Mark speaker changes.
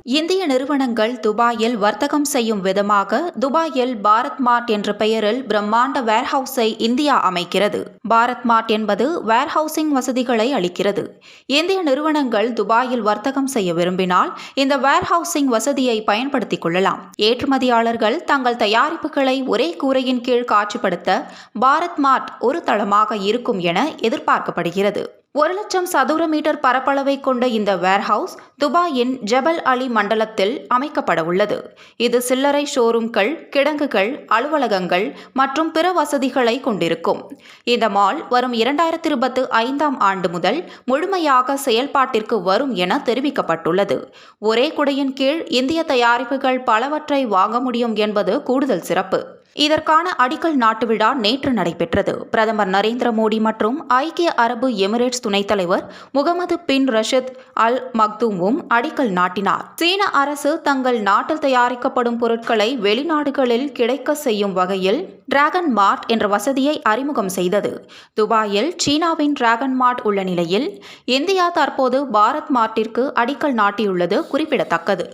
Speaker 1: இந்திய நிறுவனங்கள் துபாயில் வர்த்தகம் செய்யும் விதமாக துபாயில் பாரத் மார்ட் என்ற பெயரில் பிரம்மாண்ட வேர்ஹவுஸை இந்தியா அமைக்கிறது. பாரத் மார்ட் என்பது வேர்ஹவுசிங் வசதிகளை அளிக்கிறது. இந்திய நிறுவனங்கள் துபாயில் வர்த்தகம் செய்ய விரும்பினால் இந்த வேர்ஹவுசிங் வசதியை பயன்படுத்திக் கொள்ளலாம். ஏற்றுமதியாளர்கள் தங்கள் தயாரிப்புகளை ஒரே கூரையின் கீழ் காட்சிப்படுத்த பாரத் மார்ட் ஒரு தளமாக இருக்கும் என எதிர்பார்க்கப்படுகிறது. 1,00,000 சதுர மீட்டர் பரப்பளவை கொண்ட இந்த வேர்ஹவுஸ் துபாயின் ஜபல் அலி மண்டலத்தில் அமைக்கப்பட உள்ளது. இது சில்லறை ஷோரூம்கள், கிடங்குகள், அலுவலகங்கள் மற்றும் பிற வசதிகளை கொண்டிருக்கும். இந்த மால் வரும் 2025ஆம் ஆண்டு முதல் முழுமையாக செயல்பாட்டிற்கு வரும் என தெரிவிக்கப்பட்டுள்ளது. ஒரே குடையின் கீழ் இந்திய தயாரிப்புகள் பலவற்றை வாங்க முடியும் என்பது கூடுதல் சிறப்பு. இதற்கான அடிக்கல் நாட்டு விழா நேற்று நடைபெற்றது. பிரதமர் நரேந்திர மோடி மற்றும் ஐக்கிய அரபு எமிரேட்ஸ் துணைத் தலைவர் முகமது பின் ரஷித் அல் மக்தூமும் அடிக்கல் நாட்டினார். சீன அரசு தங்கள் நாட்டில் தயாரிக்கப்படும் பொருட்களை வெளிநாடுகளில் கிடைக்க செய்யும் வகையில் டிராகன் மார்ட் என்ற வசதியை அறிமுகம் செய்தது. துபாயில் சீனாவின் டிராகன் மார்ட் உள்ள நிலையில் இந்தியா தற்போது பாரத் மார்ட்டிற்கு அடிக்கல் நாட்டியுள்ளது குறிப்பிடத்தக்கது.